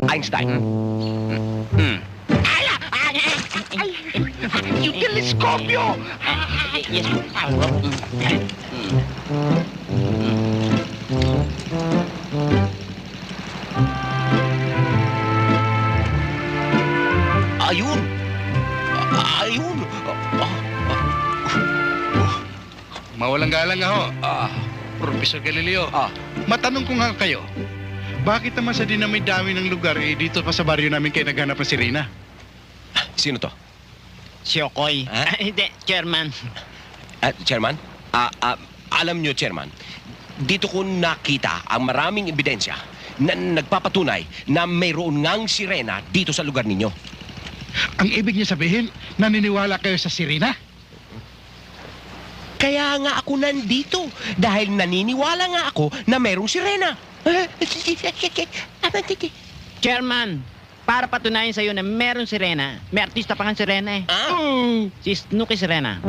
Einstein. Yung teleskopyo! Yes. Ayun! Ayun! Mawalang galang nga ho, Ah, Professor Galileo. ah, Matanong ko nga kayo, bakit naman sa dinami-dami ng lugar dito pa sa baryo namin kayo naghanap ng sirena? sino to? Si Okoy. Ha? Hindi, Chairman. Chairman? Alam nyo, Chairman, dito ko nakita ang maraming ebidensya na nagpapatunay na mayroon ngang sirena dito sa lugar ninyo. Ang ibig niya sabihin, naniniwala kayo sa sirena? Kaya nga ako nandito dahil naniniwala nga ako na mayroong sirena. Chairman, para patunayan sa'yo na meron sirena, may artista pa kang sirena eh. Ah? Si Snooki Sirena.